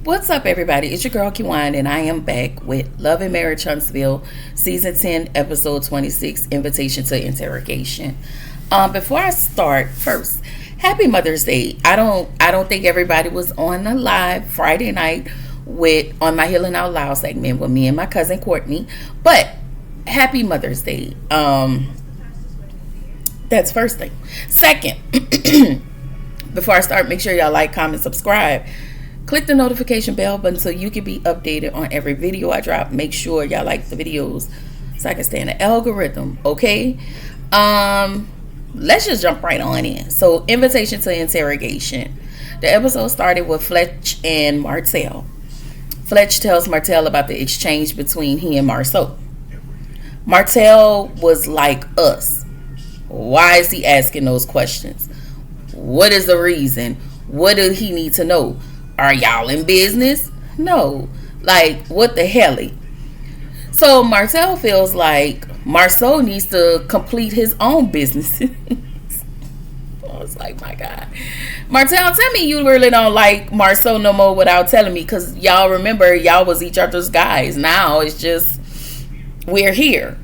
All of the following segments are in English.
What's up, everybody? It's your girl, Kiwan, and I am back with Love and Marriage Huntsville, Season 10, Episode 26, Invitation to Interrogation. Before I start, first, Happy Mother's Day. I don't think everybody was on the live Friday night on my Healing Out Loud segment with me and my cousin Courtney, but Happy Mother's Day. That's first thing. Second, before I start, make sure y'all like, comment, subscribe. Click the notification bell button so you can be updated on every video I drop. Make sure y'all like the videos so I can stay in the algorithm, okay? Let's just jump right on in. So, Invitation to Interrogation. The episode started with Fletch and Martell. Fletch tells Martell about the exchange between he and Marceau. Martell was like us. Why is he asking those questions? What is the reason? What does he need to know? Are y'all in business? No. Like, what the hell? So Martell feels like Marceau needs to complete his own business. I was like, my God. Martell, tell me you really don't like Marceau no more without telling me, because y'all remember y'all was each other's guys. Now it's just we're here.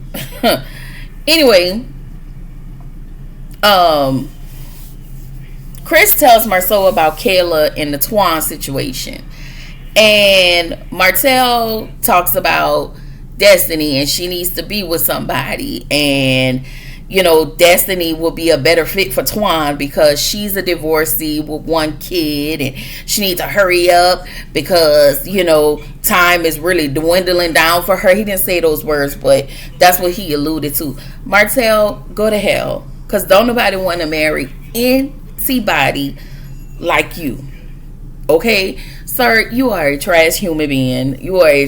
Anyway, Chris tells Marceau about Kayla and the Twan situation. And Martell talks about Destiny and she needs to be with somebody. And, you know, Destiny will be a better fit for Twan because she's a divorcee with one kid. And she needs to hurry up because, you know, time is really dwindling down for her. He didn't say those words, but that's what he alluded to. Martell, go to hell. Because don't nobody want to marry anybody like you. Okay, sir, you are a trash human being. You were a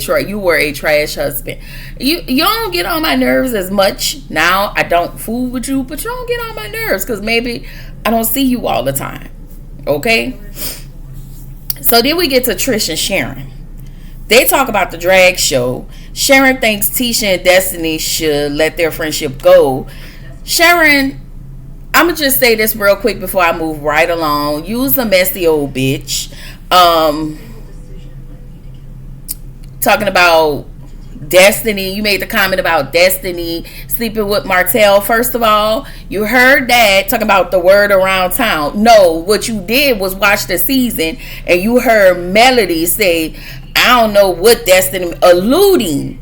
trash husband. You don't get on my nerves as much now. I don't fool with you, but you don't get on my nerves because maybe I don't see you all the time. Okay, so then we get to Trish and Sharon. They talk about the drag show. Sharon thinks Tisha and Destiny should let their friendship go. Sharon, I'm going to just say this real quick before I move right along. You's a messy old bitch. Talking about Destiny. You made the comment about Destiny sleeping with Martell. First of all, you heard that talking about the word around town. No, what you did was watch the season and you heard Melody say, I don't know what Destiny, alluding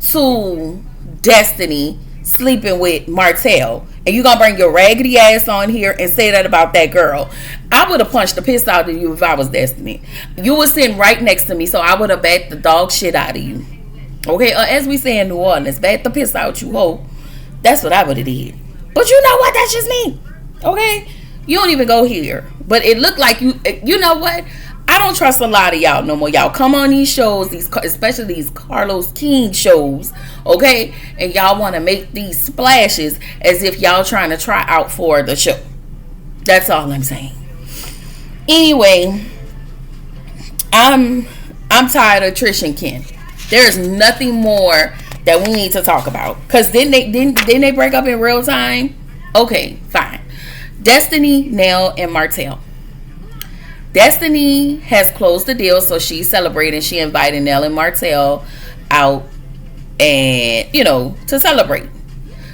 to Destiny sleeping with Martell, and you gonna bring your raggedy ass on here and say that about that girl. I would have punched the piss out of you if I was Destiny. You were sitting right next to me, so I would have bat the dog shit out of you. Okay, as we say in New Orleans, bat the piss out you hoe. That's what I would have did. But you know what? That's just me. Okay, you don't even go here. But it looked like you. You know what? I don't trust a lot of y'all no more. Y'all come on these shows, especially these Carlos King shows, okay? And y'all want to make these splashes as if y'all trying to try out for the show. That's all I'm saying. Anyway, I'm tired of Trish and Ken. There's nothing more that we need to talk about. Cause didn't they break up in real time? Okay, fine. Destiny, Nell, and Martell. Destiny has closed the deal, so she's celebrating. She invited Nell and Martell out and, you know, to celebrate.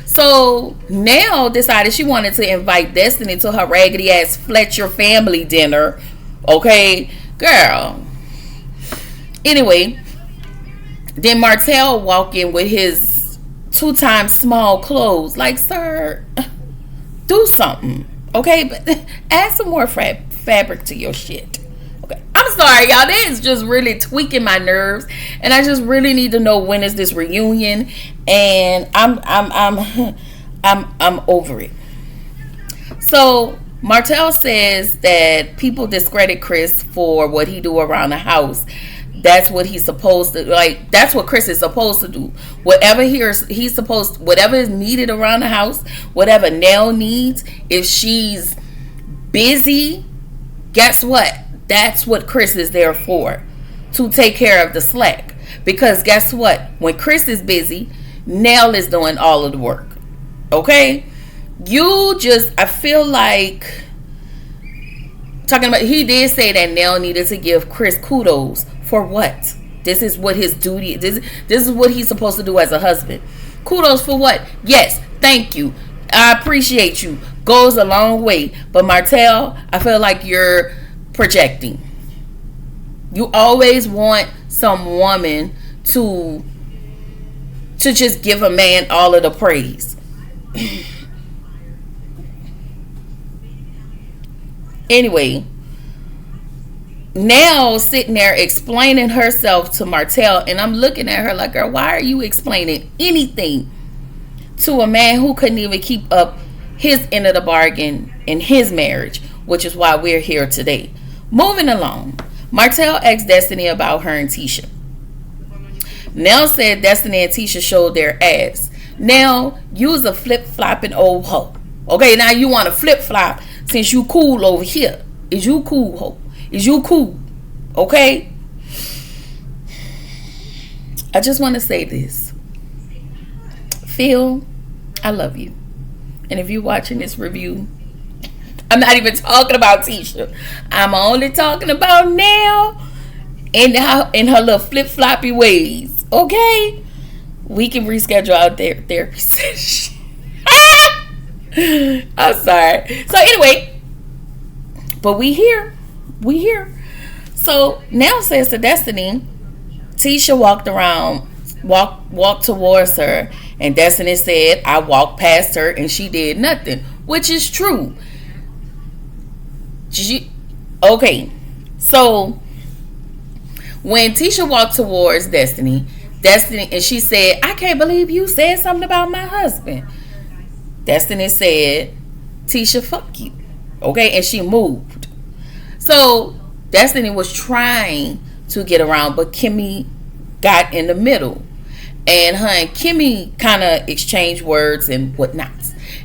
So Nell decided she wanted to invite Destiny to her raggedy ass Fletcher family dinner. Okay, girl. Anyway, then Martell walked in with his 2 times small clothes. Like, sir, do something. Okay, but add some more fabric to your shit. Okay, I'm sorry, y'all. That is just really tweaking my nerves, and I just really need to know when is this reunion. And I'm over it. So Martell says that people discredit Chris for what he do around the house. That's what he's supposed to, like, that's what Chris is supposed to do. Whatever whatever is needed around the house, whatever Nell needs, if she's busy, guess what? That's what Chris is there for, to take care of the slack. Because guess what? When Chris is busy, Nell is doing all of the work. Okay? I feel like talking about, he did say that Nell needed to give Chris kudos for what? This is what his duty. This is what he's supposed to do as a husband. Kudos for what? Yes, thank you. I appreciate you. Goes a long way. But Martell, I feel like you're projecting. You always want some woman to just give a man all of the praise. Anyway, now sitting there explaining herself to Martell, and I'm looking at her like, girl, why are you explaining anything to a man who couldn't even keep up his end of the bargain in his marriage, which is why we're here today. Moving along, Martell asked Destiny about her and Tisha. Nell said Destiny and Tisha showed their ass. Now, you was a flip-flopping old hoe. Okay, now you want to flip-flop since you cool over here. Is you cool, hoe? Is you cool? Okay? I just want to say this. Phil, I love you. And if you're watching this review, I'm not even talking about Tisha. I'm only talking about Nell and her little flip-floppy ways. Okay? We can reschedule our therapy session. I'm sorry. So anyway, but we here. So Nell says to Destiny, Tisha walked towards her, and Destiny said, I walked past her and she did nothing, which is true. Okay, so when Tisha walked towards Destiny, and she said, I can't believe you said something about my husband. Destiny said, Tisha, fuck you. Okay, and she moved. So Destiny was trying to get around, but Kimmy got in the middle. And her and Kimmy kind of exchanged words and whatnot.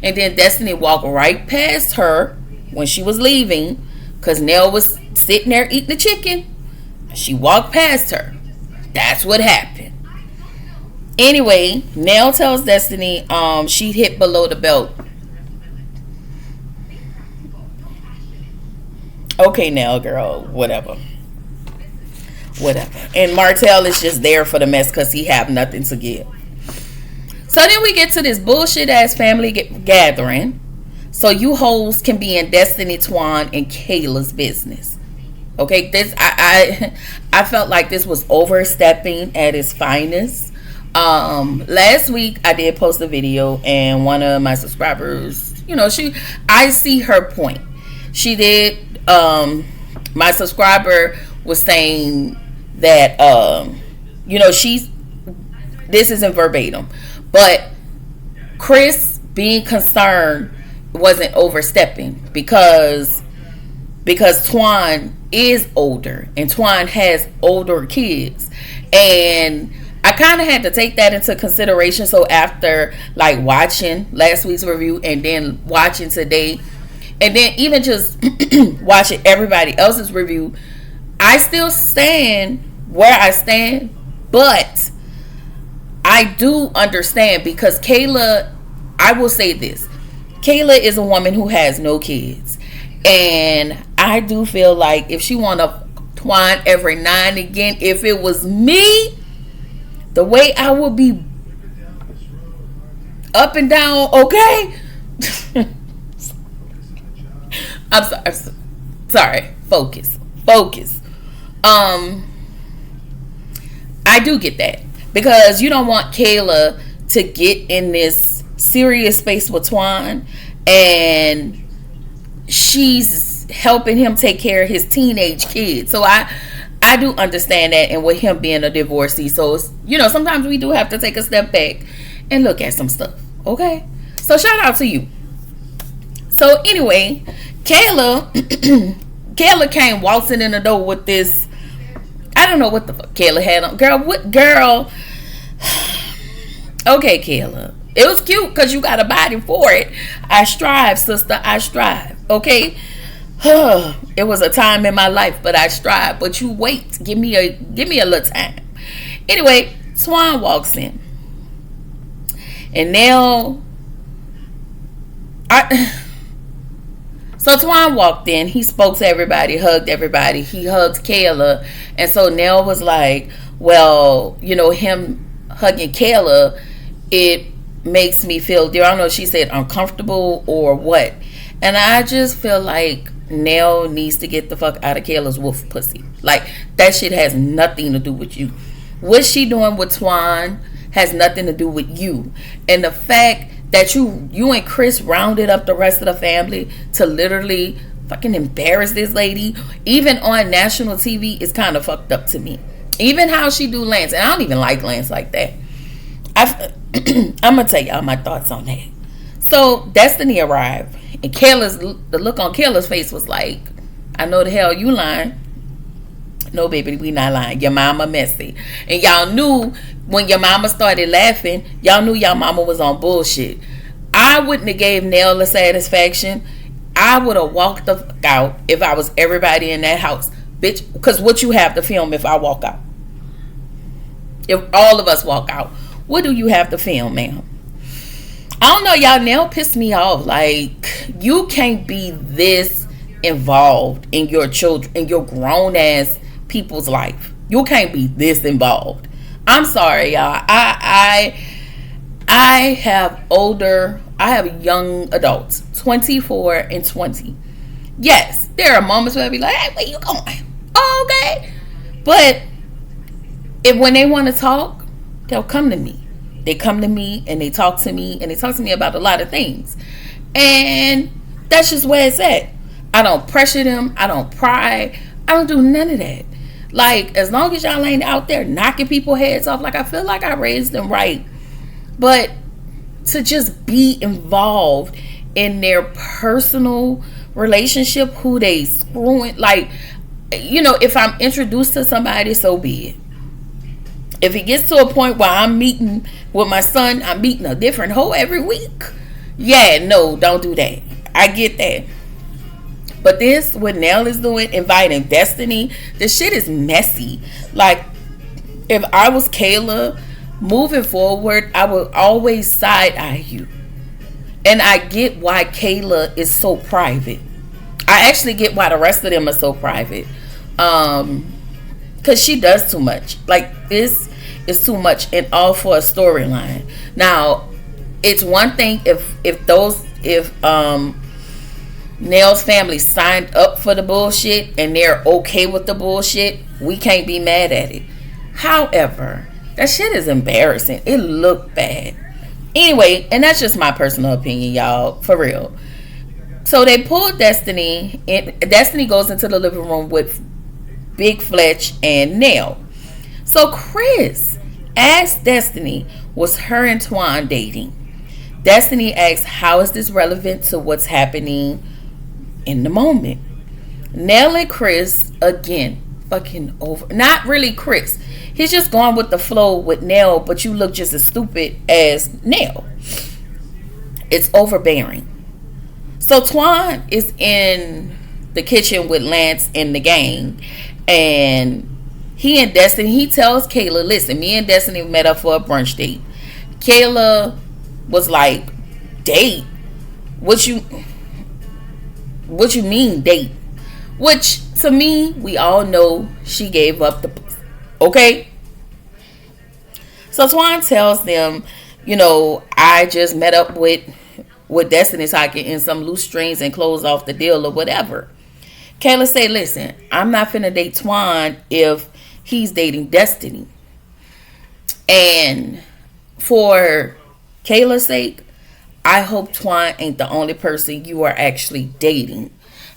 And then Destiny walked right past her when she was leaving, because Nell was sitting there eating the chicken. She walked past her. That's what happened. Anyway, Nell tells Destiny she hit below the belt. Okay, Nell, girl, whatever. And Martell is just there for the mess because he have nothing to give. So then we get to this bullshit ass family gathering. So you hoes can be in Destiny, Twan, and Kayla's business. Okay, this I felt like this was overstepping at its finest. Last week I did post a video, and one of my subscribers, I see her point. She did. My subscriber was saying that this isn't verbatim, but Chris being concerned wasn't overstepping because Twan is older and Twan has older kids, and I kind of had to take that into consideration. So after like watching last week's review and then watching today, and then even just watching everybody else's review, I still stand where I stand, but I do understand because Kayla, I will say this, Kayla is a woman who has no kids, and I do feel like if she want to Twan every now and again, if it was me, the way I would be up and down, okay? I'm sorry. Focus. I do get that because you don't want Kayla to get in this serious space with Twan, and she's helping him take care of his teenage kids. So I do understand that, and with him being a divorcee, so sometimes we do have to take a step back and look at some stuff. Okay, so shout out to you. So anyway, Kayla came waltzing in the door with this. I don't know what the fuck Kayla had on. Girl? Okay, Kayla. It was cute because you got a body for it. I strive, sister. I strive. Okay? It was a time in my life, but I strive. But you wait. Give me a little time. Anyway, Twan walks in. And now So Twan walked in. He spoke to everybody, hugged everybody. He hugged Kayla. And so Nell was like, well, him hugging Kayla, it makes me feel, I don't know if she said uncomfortable or what. And I just feel like Nell needs to get the fuck out of Kayla's wolf pussy. Like, that shit has nothing to do with you. What she doing with Twan has nothing to do with you. And the fact that you and Chris rounded up the rest of the family to literally fucking embarrass this lady, even on national TV, is kind of fucked up to me. Even how she do Lance, and I don't even like Lance like that. I'm gonna tell y'all my thoughts on that. So Destiny arrived, and the look on Kayla's face was like, I know the hell you lying. No, baby, we not lying. Your mama messy. And y'all knew when your mama started laughing, y'all knew your mama was on bullshit. I wouldn't have gave Nell the satisfaction. I would have walked the fuck out if I was everybody in that house. Bitch, because what you have to film if I walk out? If all of us walk out, what do you have to film, ma'am? I don't know, y'all. Nell pissed me off. Like, you can't be this involved in your children, in your grown ass people's life. You can't be this involved. I'm sorry, y'all. I have young adults, 24 and 20. Yes, there are moments where I be like, hey, where you going? Oh, okay. But when they want to talk, they'll come to me. They come to me and they talk to me, and they talk to me about a lot of things. And that's just where it's at. I don't pressure them. I don't pry. I don't do none of that. Like, as long as y'all ain't out there knocking people's heads off, like, I feel like I raised them right. But to just be involved in their personal relationship, who they screwing, like, if I'm introduced to somebody, so be it. If it gets to a point where I'm meeting with my son, I'm meeting a different hoe every week. Yeah, no, don't do that. I get that. But this, what Nell is doing, inviting Destiny, the shit is messy. Like, if I was Kayla, moving forward, I would always side-eye you. And I get why Kayla is so private. I actually get why the rest of them are so private. Because she does too much. Like, this is too much, and all for a storyline. Now, it's one thing if Nell's family signed up for the bullshit and they're okay with the bullshit, we can't be mad at it. However, that shit is embarrassing. It looked bad. Anyway, and that's just my personal opinion, y'all, for real. So they pulled Destiny, and Destiny goes into the living room with Big Fletch and Nell. So Chris asked Destiny, was her and Twan dating? Destiny asks, how is this relevant to what's happening in the moment? Nell and Chris, again, fucking over. Not really Chris. He's just going with the flow with Nell, but you look just as stupid as Nell. It's overbearing. So Twan is in the kitchen with Lance and the gang, and he and Destiny, he tells Kayla, listen, me and Destiny met up for a brunch date. Kayla was like, date? What you mean date? Which, to me, we all know she gave up the, okay? So Twan tells them, I just met up with Destiny so I can end some loose strings and close off the deal or whatever. Kayla say, listen, I'm not finna date Twan if he's dating Destiny. And for Kayla's sake, I hope Twan ain't the only person you are actually dating.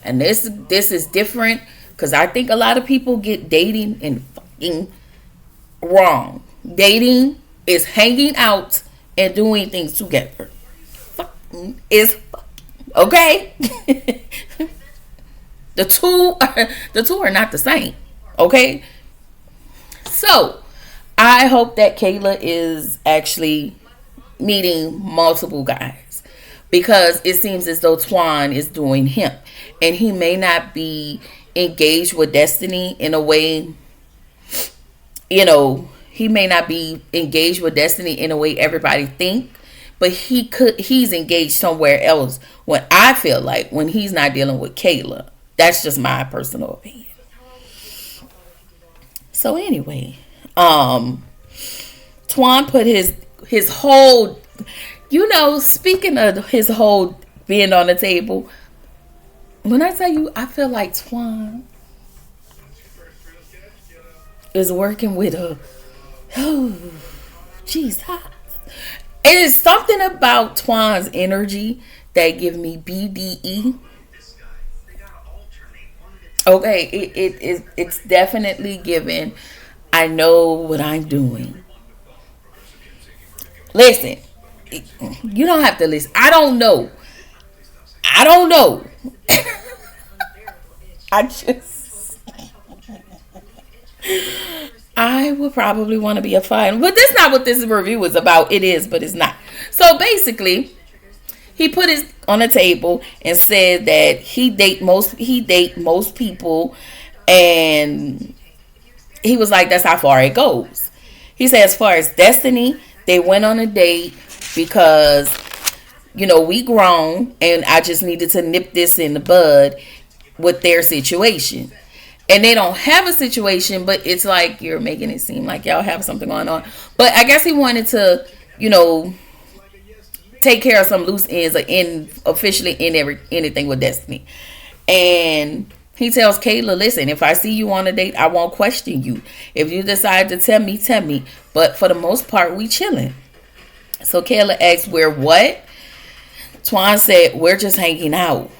And this is different, because I think a lot of people get dating and fucking wrong. Dating is hanging out and doing things together. Fucking is fucking, okay? The two are not the same, okay? So, I hope that Kayla is actually meeting multiple guys, because it seems as though Twan is doing him, and he may not be engaged with Destiny in a way, he may not be engaged with Destiny in a way everybody think, but he's engaged somewhere else when I feel like when he's not dealing with Kayla. That's just my personal opinion. So anyway, Twan put his whole, speaking of his whole being on the table, when I tell you, I feel like Twan is working with a, oh, Jesus. It is something about Twan's energy that give me BDE. Okay, it's definitely given. I know what I'm doing. Listen, you don't have to listen. I don't know. I just, I would probably want to be a fine, but that's not what this review is about. It is, but it's not. So basically, he put his on the table and said that he date most people, and he was like, that's how far it goes. He said, as far as Destiny, they went on a date because, we grown, and I just needed to nip this in the bud with their situation. And they don't have a situation, but it's like you're making it seem like y'all have something going on. But I guess he wanted to, take care of some loose ends or officially end anything with Destiny. And he tells Kayla, listen, if I see you on a date, I won't question you. If you decide to tell me, tell me. But for the most part, we chilling. So Kayla asks, we're what? Twan said, we're just hanging out.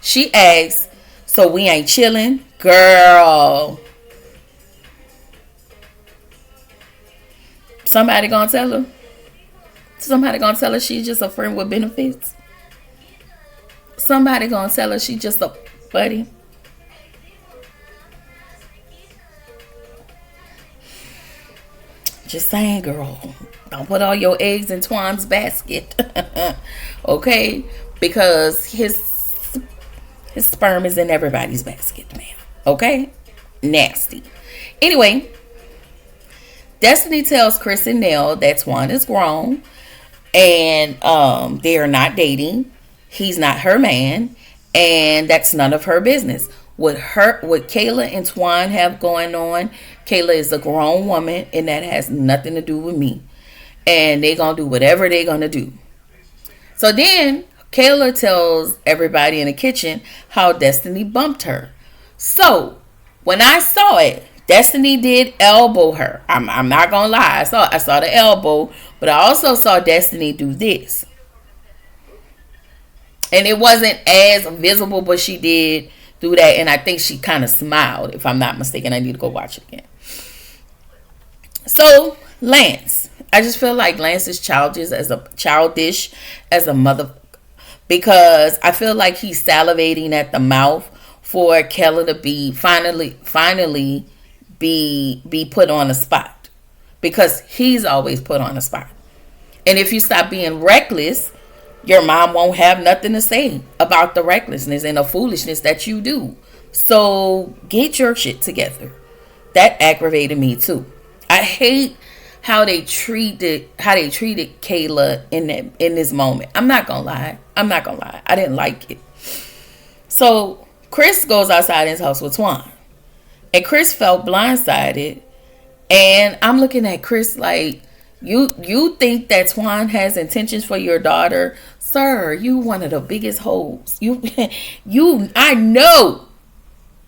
She asks, so we ain't chilling? Girl. Somebody gonna tell her? Somebody gonna tell her she's just a friend with benefits? Somebody gonna tell her she's just a buddy? Just saying, girl. Don't put all your eggs in Twan's basket. Okay? Because his sperm is in everybody's basket, man. Okay? Nasty. Anyway, Destiny tells Chris and Nell that Twan is grown and they are not dating. He's not her man, and that's none of her business. What Kayla and Twan have going on, Kayla is a grown woman, and that has nothing to do with me. And they gonna do whatever they gonna do. So then Kayla tells everybody in the kitchen how Destiny bumped her. So when I saw it, Destiny did elbow her. I'm not gonna lie. I saw the elbow, but I also saw Destiny do this. And it wasn't as visible, but she did do that, and I think she kind of smiled, if I'm not mistaken. I need to go watch it again. So Lance, I just feel like Lance is childish as a mother, because I feel like he's salivating at the mouth for Kayla to be finally be put on the spot, because he's always put on the spot. And if you stop being reckless, your mom won't have nothing to say about the recklessness and the foolishness that you do. So get your shit together. That aggravated me too. I hate how they treated Kayla in this moment. I'm not gonna lie. I didn't like it. So Chris goes outside his house with Twan, and Chris felt blindsided. And I'm looking at Chris like, you think that Twan has intentions for your daughter? Sir, you one of the biggest hoes. I know.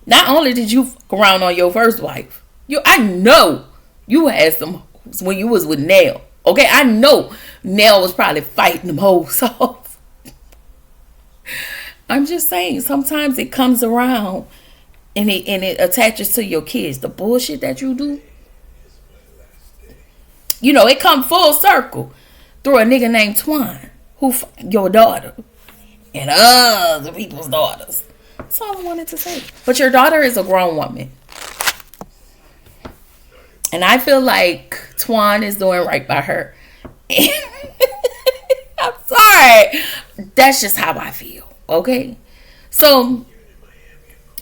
Not only did you fuck around on your first wife, I know you had some hoes when you was with Nell. Okay, I know Nell was probably fighting them hoes off. I'm just saying, sometimes it comes around and it attaches to your kids. The bullshit that you do, it come full circle through a nigga named Twan, who your daughter and other people's daughters. That's all I wanted to say. But your daughter is a grown woman, and I feel like Twan is doing right by her. I'm sorry. That's just how I feel. Okay? So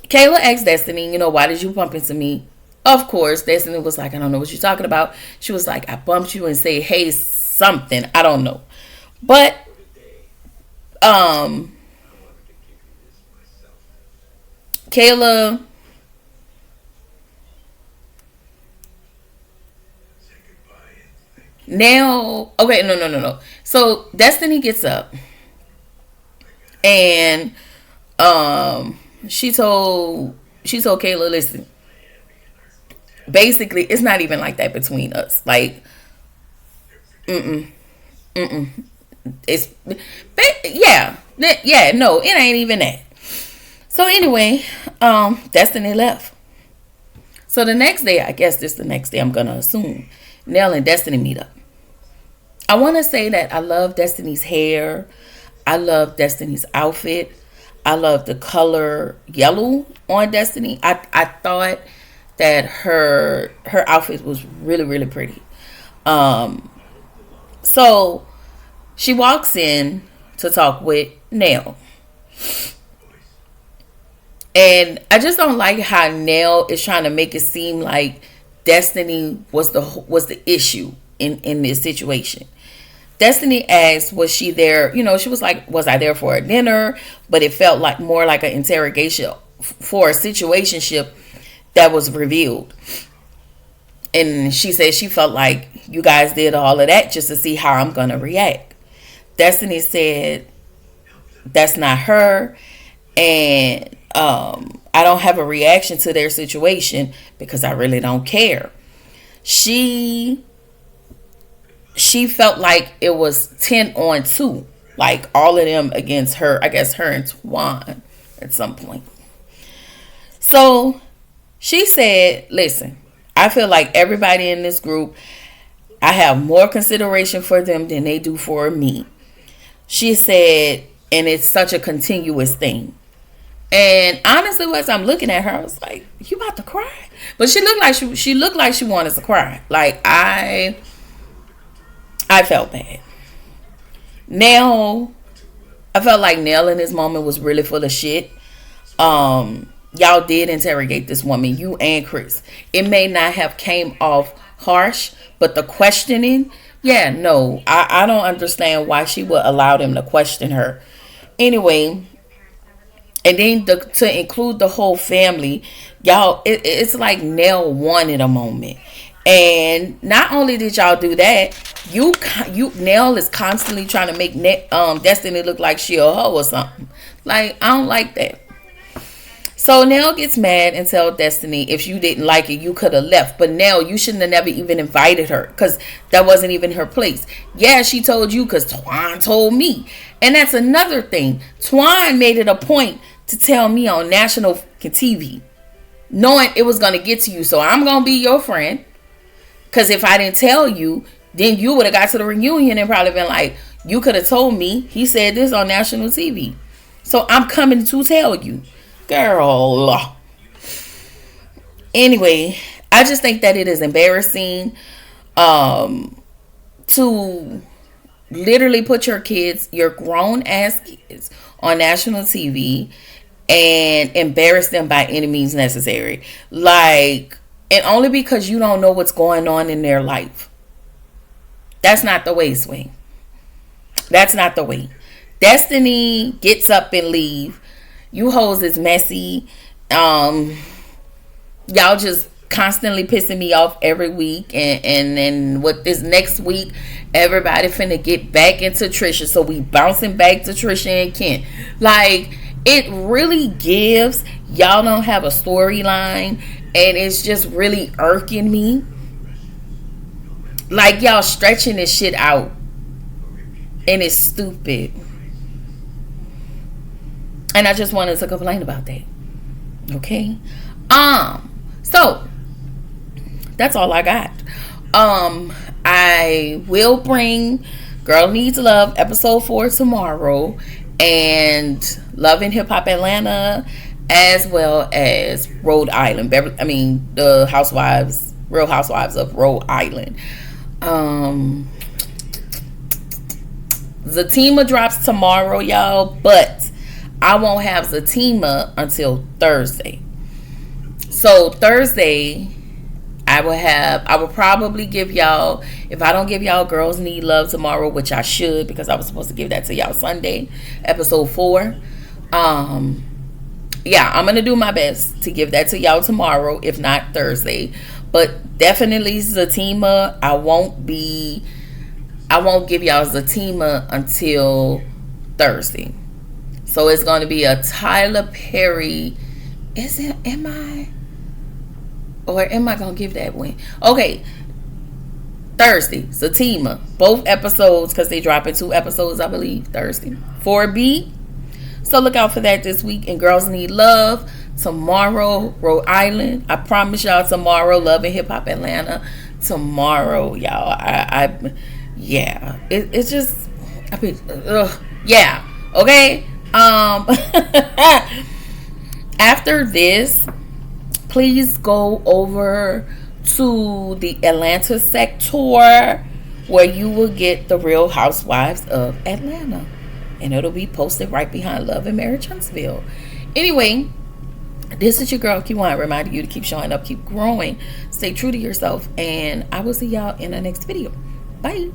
Kayla asked Destiny, why did you bump into me? Of course, Destiny was like, I don't know what you're talking about. She was like, I bumped you and say, hey, something. I don't know. But um Kayla now, okay, no. So Destiny gets up and um she told Kayla, listen, basically it's not even like that between us. Like, mm mm. It's yeah, no, it ain't even that. So anyway, Destiny left. So the next day, I guess this the next day, I'm gonna assume, Nell and Destiny meet up. I want to say that I love Destiny's hair. I love Destiny's outfit. I love the color yellow on Destiny. I thought that her outfit was really really pretty. Um, so she walks in to talk with Nell. And I just don't like how Nell is trying to make it seem like Destiny was the issue in this situation. Destiny asked, was she there? She was like, was I there for a dinner? But it felt like more like an interrogation for a situationship that was revealed. And she said she felt like you guys did all of that just to see how I'm going to react. Destiny said that's not her. And I don't have a reaction to their situation because I really don't care. She felt like it was 10-on-2, like all of them against her. I guess her and Twan at some point. So she said, listen, I feel like everybody in this group, I have more consideration for them than they do for me. She said, and it's such a continuous thing. And honestly, as I'm looking at her, I was like, "You about to cry?" But she looked like she wanted to cry. Like I felt bad. Now, I felt like Nell in this moment was really full of shit. Y'all did interrogate this woman, you and Chris. It may not have came off harsh, but the questioning, yeah, no, I don't understand why she would allow them to question her. Anyway. And then to include the whole family, y'all, it's like Nell wanted a moment. And not only did y'all do that, you Nell is constantly trying to make Destiny look like she a hoe or something. Like, I don't like that. So Nell gets mad and tell Destiny, if you didn't like it, you could have left. But Nell, you shouldn't have never even invited her because that wasn't even her place. Yeah, she told you because Twan told me. And that's another thing. Twan made it a point to tell me on national TV, knowing it was going to get to you. So I'm going to be your friend. Because if I didn't tell you, then you would have got to the reunion and probably been like, you could have told me he said this on national TV. So I'm coming to tell you. Girl. Anyway, I just think that it is embarrassing to literally put your grown ass kids on national TV and embarrass them by any means necessary. Like, and only because you don't know what's going on in their life. That's not the way, Swing. That's not the way. Destiny gets up and leave. You hoes is messy. Y'all just constantly pissing me off every week. And then with this next week, everybody finna get back into Trisha. So we bouncing back to Trisha and Kent. Like, it really gives y'all don't have a storyline. And it's just really irking me. Like, y'all stretching this shit out. And it's stupid. And I just wanted to complain about that. Okay. So that's all I got. I will bring Girl Needs Love episode 4 tomorrow, and Love and Hip Hop Atlanta, as well as Rhode Island. The Real Housewives of Rhode Island. Zatima drops tomorrow, y'all, but I won't have Zatima until Thursday. So Thursday, I will probably give y'all, if I don't give y'all Girls Need Love tomorrow, which I should, because I was supposed to give that to y'all Sunday, episode 4. Yeah, I'm gonna do my best to give that to y'all tomorrow, if not Thursday. But definitely Zatima, I won't give y'all Zatima until Thursday. So it's gonna be a Tyler Perry. Am I gonna give that win? Okay, Thursday, Zatima. Both episodes, because they drop in 2 episodes, I believe, Thursday. 4B. So look out for that this week. And Girls Need Love. Tomorrow, Rhode Island. I promise y'all tomorrow, Love and Hip Hop Atlanta. Tomorrow, y'all. Yeah. It's just, yeah. Okay. After this, please go over to the Atlanta sector, where you will get the Real Housewives of Atlanta. And it'll be posted right behind Love and Marriage Huntsville. Anyway, this is your girl, Kiwan, reminding you to keep showing up, keep growing, stay true to yourself, and I will see y'all in the next video. Bye.